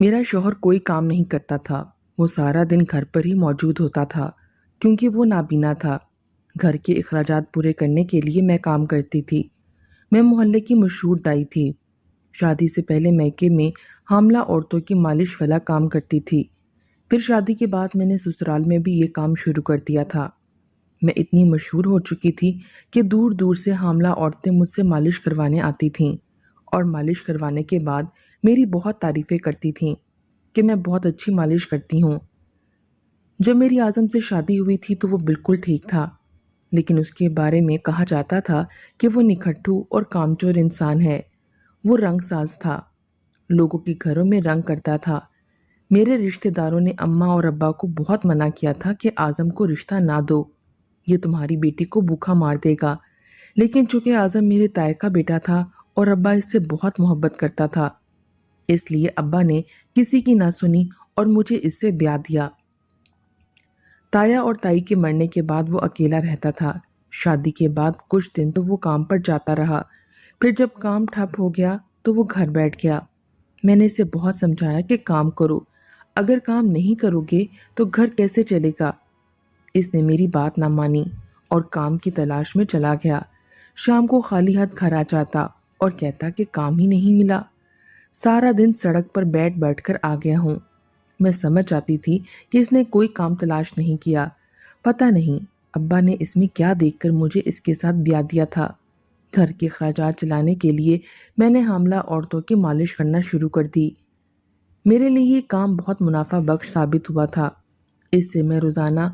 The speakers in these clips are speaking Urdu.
میرا شوہر کوئی کام نہیں کرتا تھا۔ وہ سارا دن گھر پر ہی موجود ہوتا تھا کیونکہ وہ نابینا تھا۔ گھر کے اخراجات پورے کرنے کے لیے میں کام کرتی تھی۔ میں محلے کی مشہور دائی تھی۔ شادی سے پہلے میکے میں حاملہ عورتوں کی مالش والا کام کرتی تھی۔ پھر شادی کے بعد میں نے سسرال میں بھی یہ کام شروع کر دیا تھا۔ میں اتنی مشہور ہو چکی تھی کہ دور دور سے حاملہ عورتیں مجھ سے مالش کروانے آتی تھیں اور مالش کروانے کے بعد میری بہت تعریفیں کرتی تھیں کہ میں بہت اچھی مالش کرتی ہوں۔ جب میری اعظم سے شادی ہوئی تھی تو وہ بالکل ٹھیک تھا، لیکن اس کے بارے میں کہا جاتا تھا کہ وہ نکھٹو اور کامچور انسان ہے۔ وہ رنگ ساز تھا، لوگوں کے گھروں میں رنگ کرتا تھا۔ میرے رشتہ داروں نے اماں اور ابا کو بہت منع کیا تھا کہ اعظم کو رشتہ نہ دو، یہ تمہاری بیٹی کو بھوکا مار دے گا، لیکن چونکہ اعظم میرے تائی کا بیٹا تھا اور ابا اس سے بہت محبت کرتا تھا، اس لیے ابا نے کسی کی نہ سنی اور مجھے اس سے بیاہ دیا۔ تایا اور تائی کے مرنے کے بعد وہ اکیلا رہتا تھا۔ شادی کے بعد کچھ دن تو وہ کام پر جاتا رہا، پھر جب کام ٹھپ ہو گیا تو وہ گھر بیٹھ گیا۔ میں نے اسے بہت سمجھایا کہ کام کرو، اگر کام نہیں کرو گے تو گھر کیسے چلے گا؟ اس نے میری بات نہ مانی اور کام کی تلاش میں چلا گیا۔ شام کو خالی ہاتھ گھر آ جاتا اور کہتا کہ کام ہی نہیں ملا۔ سارا دن سڑک پر بیٹھ بیٹھ کر آ گیا ہوں۔ میں سمجھ آتی تھی کہ اس نے کوئی کام تلاش نہیں کیا۔ پتہ نہیں ابا نے اس میں کیا دیکھ کر مجھے اس کے ساتھ بیاہ دیا تھا۔ گھر کے اخراجات چلانے کے لیے میں نے حاملہ عورتوں کی مالش کرنا شروع کر دی۔ میرے لیے یہ کام بہت منافع بخش ثابت ہوا تھا۔ اس سے میں روزانہ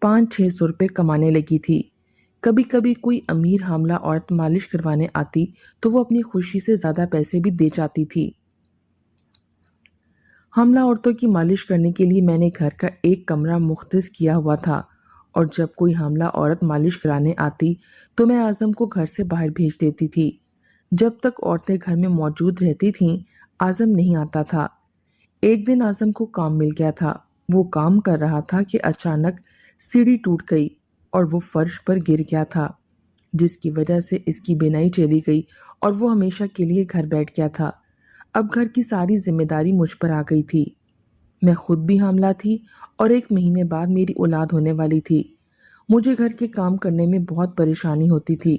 500-600 روپے کمانے لگی تھی۔ کبھی کبھی کوئی امیر حاملہ عورت مالش کروانے آتی تو وہ اپنی خوشی سے زیادہ پیسے بھی دے جاتی تھی۔ حاملہ عورتوں کی مالش کرنے کے لیے میں نے گھر کا ایک کمرہ مختص کیا ہوا تھا، اور جب کوئی حاملہ عورت مالش کرانے آتی تو میں اعظم کو گھر سے باہر بھیج دیتی تھی۔ جب تک عورتیں گھر میں موجود رہتی تھیں اعظم نہیں آتا تھا۔ ایک دن اعظم کو کام مل گیا تھا۔ وہ کام کر رہا تھا کہ اچانک سیڑھی ٹوٹ گئی اور وہ فرش پر گر گیا تھا، جس کی وجہ سے اس کی بینائی چلی گئی اور وہ ہمیشہ کے لیے گھر بیٹھ گیا تھا۔ اب گھر کی ساری ذمہ داری مجھ پر آ گئی تھی۔ میں خود بھی حاملہ تھی اور 1 مہینے بعد میری اولاد ہونے والی تھی۔ مجھے گھر کے کام کرنے میں بہت پریشانی ہوتی تھی۔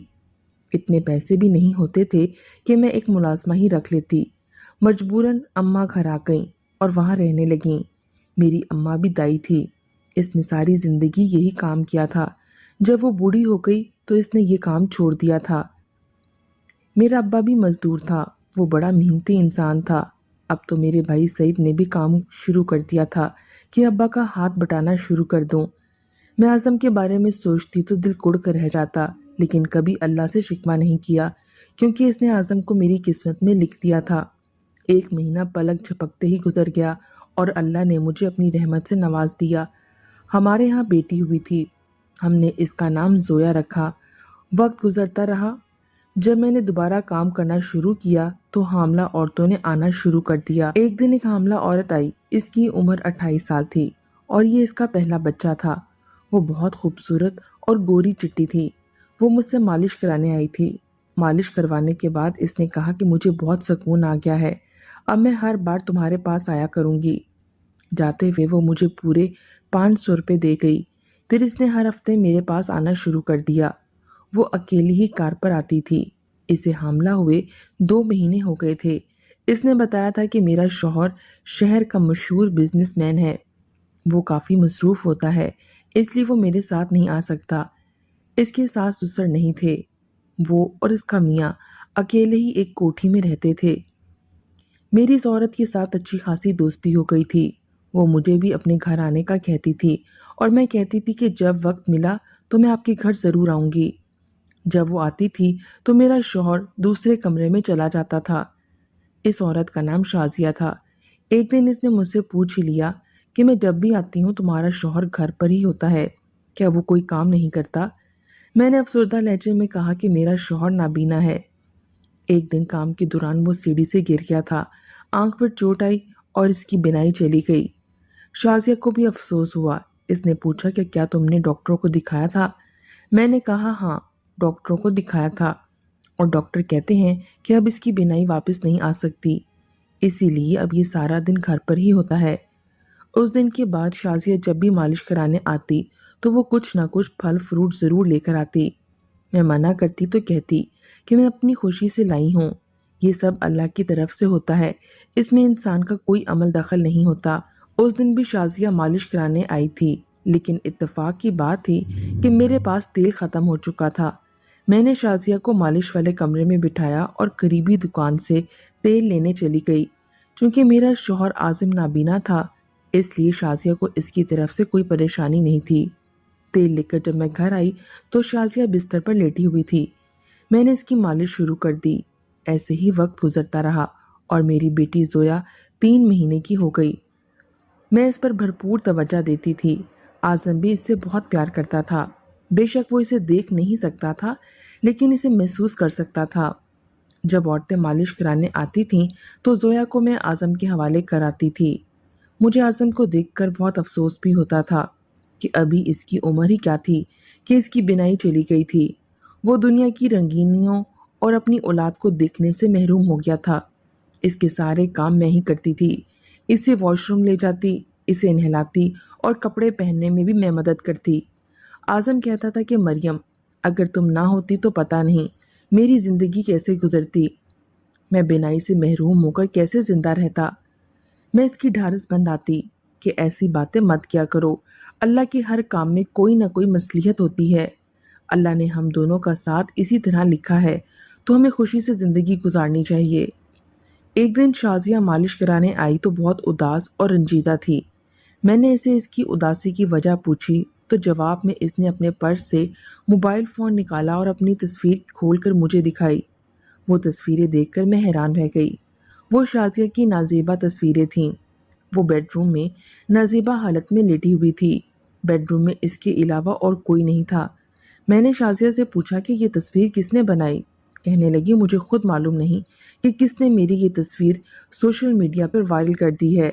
اتنے پیسے بھی نہیں ہوتے تھے کہ میں ایک ملازمہ ہی رکھ لیتی۔ مجبوراً اماں گھر آ گئیں اور وہاں رہنے لگیں۔ میری اماں بھی دائی تھی۔ اس نے ساری زندگی یہی کام کیا تھا۔ جب وہ بوڑھی ہو گئی تو اس نے یہ کام چھوڑ دیا تھا۔ میرا ابا بھی مزدور تھا، وہ بڑا محنتی انسان تھا۔ اب تو میرے بھائی سعید نے بھی کام شروع کر دیا تھا کہ ابا کا ہاتھ بٹانا شروع کر دوں۔ میں اعظم کے بارے میں سوچتی تو دل کڑ کر رہ جاتا، لیکن کبھی اللہ سے شکوہ نہیں کیا کیونکہ اس نے اعظم کو میری قسمت میں لکھ دیا تھا۔ 1 مہینہ پلک جھپکتے ہی گزر گیا اور اللہ نے مجھے اپنی رحمت سے نواز دیا۔ ہمارے ہاں بیٹی ہوئی تھی، ہم نے اس کا نام زویا رکھا۔ وقت گزرتا رہا۔ جب میں نے دوبارہ کام کرنا شروع کیا تو حاملہ عورتوں نے آنا شروع کر دیا۔ ایک دن ایک حاملہ عورت آئی، اس کی عمر 28 سال تھی اور یہ اس کا پہلا بچہ تھا۔ وہ بہت خوبصورت اور گوری چٹی تھی۔ وہ مجھ سے مالش کرانے آئی تھی۔ مالش کروانے کے بعد اس نے کہا کہ مجھے بہت سکون آ گیا ہے، اب میں ہر بار تمہارے پاس آیا کروں گی۔ جاتے ہوئے وہ مجھے پورے 500 روپے دے گئی۔ پھر اس نے ہر ہفتے میرے پاس آنا شروع کر دیا۔ وہ اکیلی ہی کار پر آتی تھی۔ اسے حاملہ ہوئے 2 مہینے ہو گئے تھے۔ اس نے بتایا تھا کہ میرا شوہر شہر کا مشہور بزنس مین ہے، وہ کافی مصروف ہوتا ہے، اس لیے وہ میرے ساتھ نہیں آ سکتا۔ اس کے ساس سسر نہیں تھے، وہ اور اس کا میاں اکیلے ہی ایک کوٹھی میں رہتے تھے۔ میری اس عورت کے ساتھ اچھی خاصی دوستی ہو گئی تھی۔ وہ مجھے بھی اپنے گھر آنے کا کہتی تھی اور میں کہتی تھی کہ جب وقت ملا تو میں آپ کے گھر ضرور آؤں گی۔ جب وہ آتی تھی تو میرا شوہر دوسرے کمرے میں چلا جاتا تھا۔ اس عورت کا نام شازیہ تھا۔ ایک دن اس نے مجھ سے پوچھ ہی لیا کہ میں جب بھی آتی ہوں تمہارا شوہر گھر پر ہی ہوتا ہے، کیا وہ کوئی کام نہیں کرتا؟ میں نے افسردہ لہجے میں کہا کہ میرا شوہر نابینا ہے۔ ایک دن کام کے دوران وہ سیڑھی سے گر گیا تھا، آنکھ پر چوٹ آئی اور اس کی بینائی چلی گئی۔ شازیہ کو بھی افسوس ہوا۔ اس نے پوچھا کہ کیا تم نے ڈاکٹروں کو دکھایا تھا؟ میں نے کہا ہاں، ڈاکٹروں کو دکھایا تھا اور ڈاکٹر کہتے ہیں کہ اب اس کی بینائی واپس نہیں آ سکتی۔ اسی لیے اب یہ سارا دن گھر پر ہی ہوتا ہے۔ اس دن کے بعد شازیہ جب بھی مالش کرانے آتی تو وہ کچھ نہ کچھ پھل فروٹ ضرور لے کر آتی۔ میں منع کرتی تو کہتی کہ میں اپنی خوشی سے لائی ہوں، یہ سب اللہ کی طرف سے ہوتا ہے، اس میں انسان کا کوئی عمل دخل نہیں ہوتا۔ اس دن بھی شازیہ مالش کرانے آئی تھی، لیکن اتفاق کی بات تھی کہ میرے پاس تیل ختم ہو چکا تھا۔ میں نے شازیہ کو مالش والے کمرے میں بٹھایا اور قریبی دکان سے تیل لینے چلی گئی۔ چونکہ میرا شوہر عازم نابینا تھا، اس لیے شازیہ کو اس کی طرف سے کوئی پریشانی نہیں تھی۔ تیل لے کر جب میں گھر آئی تو شازیہ بستر پر لیٹی ہوئی تھی۔ میں نے اس کی مالش شروع کر دی۔ ایسے ہی وقت گزرتا رہا اور میری بیٹی زویا 3 مہینے کی ہو گئی۔ میں اس پر بھرپور توجہ دیتی تھی۔ اعظم بھی اس سے بہت پیار کرتا تھا۔ بے شک وہ اسے دیکھ نہیں سکتا تھا، لیکن اسے محسوس کر سکتا تھا۔ جب عورتیں مالش کرانے آتی تھیں تو زویا کو میں اعظم کے حوالے کراتی تھی۔ مجھے اعظم کو دیکھ کر بہت افسوس بھی ہوتا تھا کہ ابھی اس کی عمر ہی کیا تھی کہ اس کی بینائی چلی گئی تھی۔ وہ دنیا کی رنگینیوں اور اپنی اولاد کو دیکھنے سے محروم ہو گیا تھا۔ اس کے سارے کام میں ہی کرتی تھی۔ اسے واش روم لے جاتی، اسے نہلاتی اور کپڑے پہننے میں بھی میں مدد کرتی۔ اعظم کہتا تھا کہ مریم، اگر تم نہ ہوتی تو پتہ نہیں میری زندگی کیسے گزرتی، میں بینائی سے محروم ہو کر کیسے زندہ رہتا۔ میں اس کی ڈھارس بند آتی کہ ایسی باتیں مت کیا کرو، اللہ کے ہر کام میں کوئی نہ کوئی مصلحت ہوتی ہے۔ اللہ نے ہم دونوں کا ساتھ اسی طرح لکھا ہے، تو ہمیں خوشی سے زندگی گزارنی چاہیے۔ ایک دن شازیہ مالش کرانے آئی تو بہت اداس اور رنجیدہ تھی۔ میں نے اسے اس کی اداسی کی وجہ پوچھی تو جواب میں اس نے اپنے پرس سے موبائل فون نکالا اور اپنی تصویر کھول کر مجھے دکھائی۔ وہ تصویریں دیکھ کر میں حیران رہ گئی۔ وہ شازیہ کی نازیبہ تصویریں تھیں۔ وہ بیڈ روم میں نازیبہ حالت میں لیٹی ہوئی تھی۔ بیڈ روم میں اس کے علاوہ اور کوئی نہیں تھا۔ میں نے شازیہ سے پوچھا کہ یہ تصویر کس نے بنائی؟ کہنے لگی مجھے خود معلوم نہیں کہ کس نے میری یہ تصویر سوشل میڈیا پر وائرل کر دی ہے۔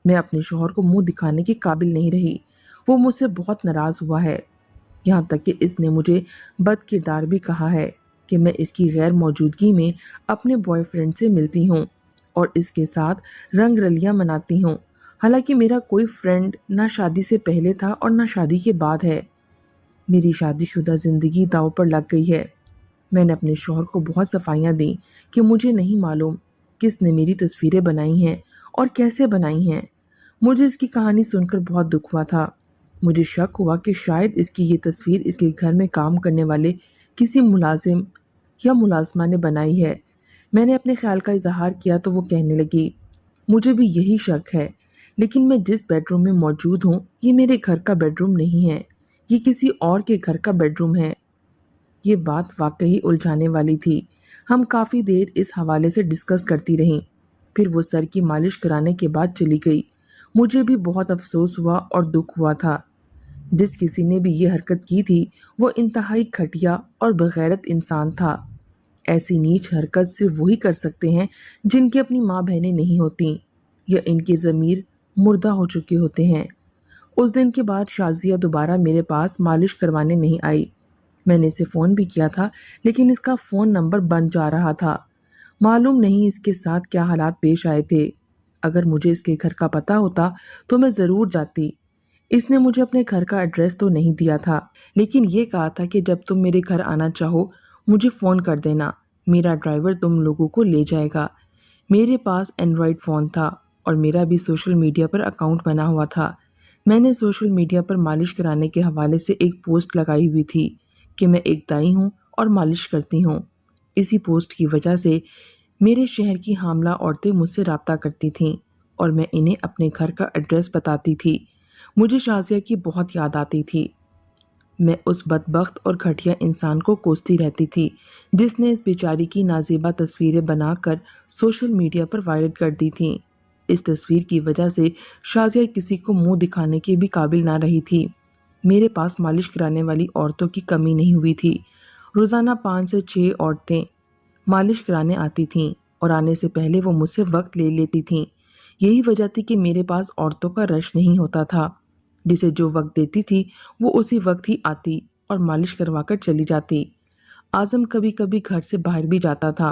میں اپنے شوہر کو منہ دکھانے کے قابل نہیں رہی۔ وہ مجھ سے بہت ناراض ہوا ہے، یہاں تک کہ اس نے مجھے بد کردار بھی کہا ہے کہ میں اس کی غیر موجودگی میں اپنے بوائے فرینڈ سے ملتی ہوں اور اس کے ساتھ رنگ رلیاں مناتی ہوں، حالانکہ میرا کوئی فرینڈ نہ شادی سے پہلے تھا اور نہ شادی کے بعد ہے۔ میری شادی شدہ زندگی داؤ پر لگ گئی ہے۔ میں نے اپنے شوہر کو بہت صفائیاں دیں کہ مجھے نہیں معلوم کس نے میری تصویریں بنائی ہیں اور کیسے بنائی ہیں۔ مجھے اس کی کہانی سن کر بہت دکھ ہوا تھا۔ مجھے شک ہوا کہ شاید اس کی یہ تصویر اس کے گھر میں کام کرنے والے کسی ملازم یا ملازمہ نے بنائی ہے۔ میں نے اپنے خیال کا اظہار کیا تو وہ کہنے لگی مجھے بھی یہی شک ہے، لیکن میں جس بیڈ روم میں موجود ہوں یہ میرے گھر کا بیڈ روم نہیں ہے، یہ کسی اور کے گھر کا بیڈ روم ہے۔ یہ بات واقعی الجھانے والی تھی۔ ہم کافی دیر اس حوالے سے ڈسکس کرتی رہیں، پھر وہ سر کی مالش کرانے کے بعد چلی گئی۔ مجھے بھی بہت افسوس ہوا اور دکھ ہوا تھا۔ جس کسی نے بھی یہ حرکت کی تھی وہ انتہائی گھٹیا اور بغیرت انسان تھا۔ ایسی نیچ حرکت صرف وہی کر سکتے ہیں جن کی اپنی ماں بہنیں نہیں ہوتیں یا ان کے ضمیر مردہ ہو چکے ہوتے ہیں۔ اس دن کے بعد شازیہ دوبارہ میرے پاس مالش کروانے نہیں آئی۔ میں نے اسے فون بھی کیا تھا، لیکن اس کا فون نمبر بند جا رہا تھا۔ معلوم نہیں اس کے ساتھ کیا حالات پیش آئے تھے۔ اگر مجھے اس کے گھر کا پتہ ہوتا تو میں ضرور جاتی۔ اس نے مجھے اپنے گھر کا ایڈریس تو نہیں دیا تھا، لیکن یہ کہا تھا کہ جب تم میرے گھر آنا چاہو مجھے فون کر دینا، میرا ڈرائیور تم لوگوں کو لے جائے گا۔ میرے پاس اینڈرائیڈ فون تھا اور میرا بھی سوشل میڈیا پر اکاؤنٹ بنا ہوا تھا۔ میں نے سوشل میڈیا پر مالش کرانے کے حوالے سے ایک پوسٹ لگائی ہوئی تھی کہ میں ایک دائی ہوں اور مالش کرتی ہوں۔ اسی پوسٹ کی وجہ سے میرے شہر کی حاملہ عورتیں مجھ سے رابطہ کرتی تھیں اور میں انہیں اپنے گھر کا ایڈریس بتاتی تھی۔ مجھے شازیہ کی بہت یاد آتی تھی۔ میں اس بدبخت اور گھٹیا انسان کو کوستی رہتی تھی جس نے اس بیچاری کی نازیبہ تصویریں بنا کر سوشل میڈیا پر وائرل کر دی تھیں۔ اس تصویر کی وجہ سے شازیہ کسی کو منہ دکھانے کے بھی قابل نہ رہی تھی۔ میرے پاس مالش کرانے والی عورتوں کی کمی نہیں ہوئی تھی۔ روزانہ 5 سے 6 عورتیں مالش کرانے آتی تھیں اور آنے سے پہلے وہ مجھ سے وقت لے لیتی تھیں۔ یہی وجہ تھی کہ میرے پاس عورتوں کا رش نہیں ہوتا تھا۔ جسے جو وقت دیتی تھی وہ اسی وقت ہی آتی اور مالش کروا کر چلی جاتی۔ اعظم کبھی کبھی گھر سے باہر بھی جاتا تھا۔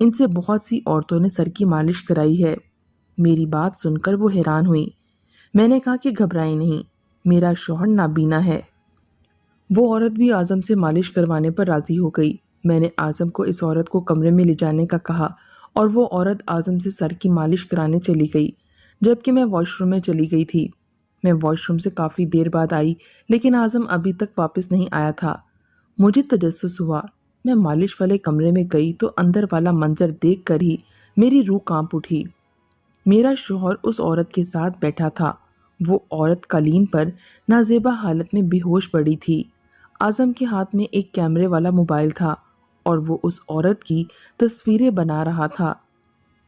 ان سے بہت سی عورتوں نے سر کی مالش کرائی ہے۔ میری بات سن کر وہ حیران ہوئی۔ میں نے کہا کہ گھبرائیں نہیں، میرا شوہر نابینا ہے۔ وہ عورت بھی اعظم سے مالش کروانے پر راضی ہو گئی۔ میں نے اعظم کو اس عورت کو کمرے میں لے جانے کا کہا اور وہ عورت اعظم سے سر کی مالش کرانے چلی گئی، جبکہ میں واش روم میں چلی گئی تھی۔ میں واش روم سے کافی دیر بعد آئی، لیکن اعظم ابھی تک واپس نہیں آیا تھا۔ مجھے تجسس ہوا۔ میں مالش والے کمرے میں گئی تو اندر والا منظر دیکھ کر ہی میری روح کانپ اٹھی۔ میرا شوہر اس عورت کے ساتھ بیٹھا تھا۔ وہ عورت قالین پر نازیبا حالت میں بے ہوش پڑی تھی۔ اعظم کے ہاتھ میں ایک کیمرے والا موبائل تھا اور وہ اس عورت کی تصویریں بنا رہا تھا۔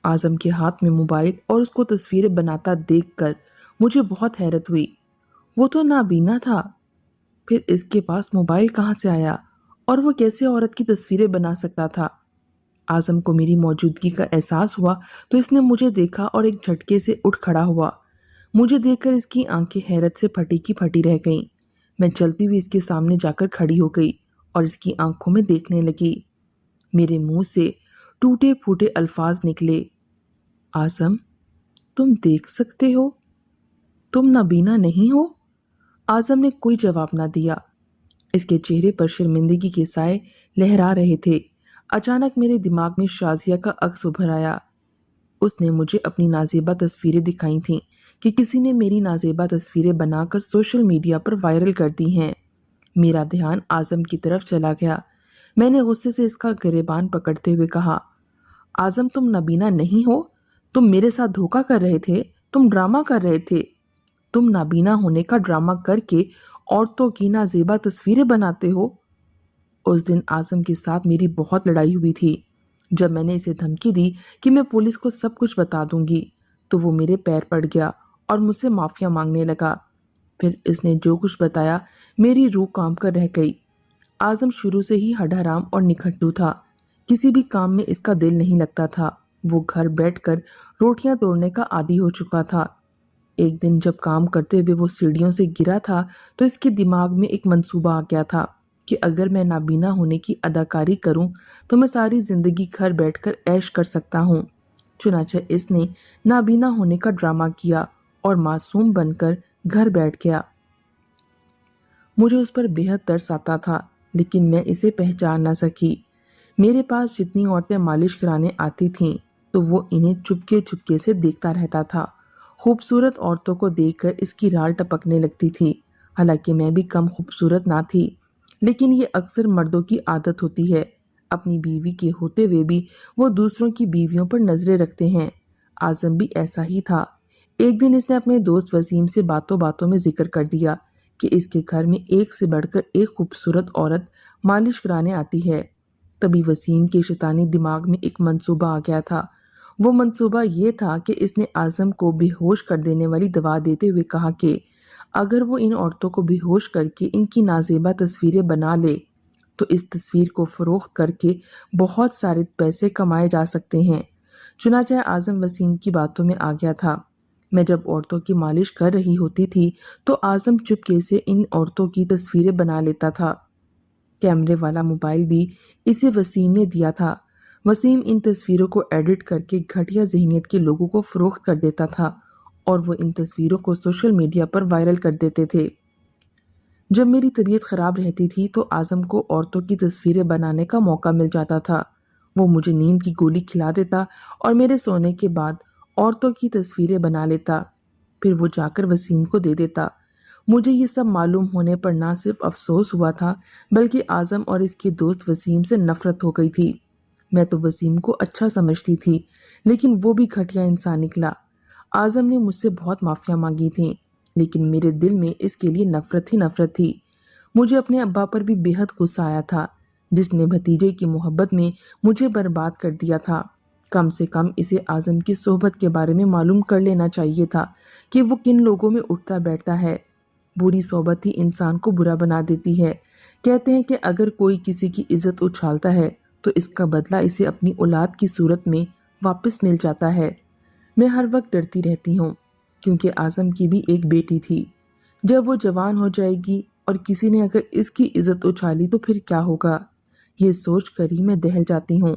اعظم کے ہاتھ میں موبائل اور اس کو تصویریں بناتا دیکھ کر مجھے بہت حیرت ہوئی۔ وہ تو نابینا تھا، پھر اس کے پاس موبائل کہاں سے آیا اور وہ کیسے عورت کی تصویریں بنا سکتا تھا؟ اعظم کو میری موجودگی کا احساس ہوا تو اس نے مجھے دیکھا اور ایک جھٹکے سے اٹھ کھڑا ہوا۔ مجھے دیکھ کر اس کی آنکھیں حیرت سے پھٹی کی پھٹی رہ گئیں۔ میں چلتی ہوئی اس کے سامنے جا کر کھڑی ہو گئی اور اس کی آنکھوں میں دیکھنے لگی۔ میرے منہ سے ٹوٹے پھوٹے الفاظ نکلے، اعظم تم دیکھ سکتے ہو، تم نابینا نہیں ہو؟ اعظم نے کوئی جواب نہ دیا۔ اس کے چہرے پر شرمندگی کے سائے لہرا رہے تھے۔ اچانک میرے دماغ میں شازیہ کا عکس ابھر آیا۔ اس نے مجھے اپنی نازیبا تصویریں دکھائی تھیں کہ کسی نے میری نازیبا تصویریں بنا کر سوشل میڈیا پر وائرل کر دی ہیں۔ میرا دھیان اعظم کی طرف چلا گیا۔ میں نے غصے سے اس کا گریبان پکڑتے ہوئے کہا، اعظم تم نابینا نہیں ہو، تم میرے ساتھ دھوکہ کر رہے تھے، تم ڈرامہ کر رہے تھے، تم نابینا ہونے کا ڈرامہ کر کے عورتوں کی نازیبا تصویریں بناتے ہو۔ اس دن اعظم کے ساتھ میری بہت لڑائی ہوئی تھی۔ جب میں نے اسے دھمکی دی کہ میں پولیس کو سب کچھ بتا دوں گی تو وہ میرے پیر پڑ گیا اور مجھ سے معافیا مانگنے لگا۔ پھر اس نے جو کچھ بتایا میری روح کانپ کر رہ گئی۔ اعظم شروع سے ہی ہڈ حرام اور نکھٹو تھا۔ کسی بھی کام میں اس کا دل نہیں لگتا تھا۔ وہ گھر بیٹھ کر روٹیاں توڑنے کا عادی ہو چکا تھا۔ ایک دن جب کام کرتے ہوئے وہ سیڑھیوں سے گرا تھا تو اس کے دماغ میں ایک منصوبہ آ گیا تھا کہ اگر میں نابینا ہونے کی اداکاری کروں تو میں ساری زندگی گھر بیٹھ کر عیش کر سکتا ہوں۔ چنانچہ اس نے نابینا ہونے کا ڈرامہ کیا اور معصوم بن کر گھر بیٹھ گیا۔ مجھے اس پر بے حد ترس آتا تھا، لیکن میں اسے پہچان نہ سکی۔ میرے پاس جتنی عورتیں مالش کرانے آتی تھیں تو وہ انہیں چپکے چپکے سے دیکھتا رہتا تھا۔ خوبصورت عورتوں کو دیکھ کر اس کی رال ٹپکنے لگتی تھی۔ حالانکہ میں بھی کم خوبصورت نہ تھی، لیکن یہ اکثر مردوں کی عادت ہوتی ہے۔ اپنی بیوی کے ہوتے ہوئے بھی وہ دوسروں کی بیویوں پر نظریں رکھتے ہیں۔ اعظم بھی ایسا ہی تھا۔ ایک دن اس نے اپنے دوست وسیم سے باتوں باتوں میں ذکر کر دیا کہ اس کے گھر میں ایک سے بڑھ کر ایک خوبصورت عورت مالش کرانے آتی ہے۔ تبھی وسیم کے شیطانی دماغ میں ایک منصوبہ آ گیا تھا۔ وہ منصوبہ یہ تھا کہ اس نے اعظم کو بے ہوش کر دینے والی دوا دیتے ہوئے کہا کہ اگر وہ ان عورتوں کو بے ہوش کر کے ان کی نازیبا تصویریں بنا لے تو اس تصویر کو فروخت کر کے بہت سارے پیسے کمائے جا سکتے ہیں۔ چنانچہ اعظم وسیم کی باتوں میں آ گیا تھا۔ میں جب عورتوں کی مالش کر رہی ہوتی تھی تو اعظم چپکے سے ان عورتوں کی تصویریں بنا لیتا تھا۔ کیمرے والا موبائل بھی اسے وسیم نے دیا تھا۔ وسیم ان تصویروں کو ایڈٹ کر کے گھٹیا ذہنیت کے لوگوں کو فروخت کر دیتا تھا اور وہ ان تصویروں کو سوشل میڈیا پر وائرل کر دیتے تھے۔ جب میری طبیعت خراب رہتی تھی تو اعظم کو عورتوں کی تصویریں بنانے کا موقع مل جاتا تھا۔ وہ مجھے نیند کی گولی کھلا دیتا اور میرے سونے کے بعد عورتوں کی تصویریں بنا لیتا، پھر وہ جا کر وسیم کو دے دیتا۔ مجھے یہ سب معلوم ہونے پر نہ صرف افسوس ہوا تھا بلکہ اعظم اور اس کے دوست وسیم سے نفرت ہو گئی تھی۔ میں تو وسیم کو اچھا سمجھتی تھی، لیکن وہ بھی گھٹیا انسان نکلا۔ اعظم نے مجھ سے بہت معافیاں مانگی تھیں، لیکن میرے دل میں اس کے لیے نفرت ہی نفرت تھی۔ مجھے اپنے ابا پر بھی بے حد غصہ آیا تھا، جس نے بھتیجے کی محبت میں مجھے برباد کر دیا تھا۔ کم سے کم اسے اعظم کی صحبت کے بارے میں معلوم کر لینا چاہیے تھا کہ وہ کن لوگوں میں اٹھتا بیٹھتا ہے۔ بری صحبت ہی انسان کو برا بنا دیتی ہے۔ کہتے ہیں کہ اگر کوئی کسی کی عزت اچھالتا ہے تو اس کا بدلہ اسے اپنی اولاد کی صورت میں واپس مل جاتا ہے۔ میں ہر وقت ڈرتی رہتی ہوں کیونکہ اعظم کی بھی ایک بیٹی تھی۔ جب وہ جوان ہو جائے گی اور کسی نے اگر اس کی عزت اچھالی تو پھر کیا ہوگا، یہ سوچ کر ہی میں دہل جاتی ہوں۔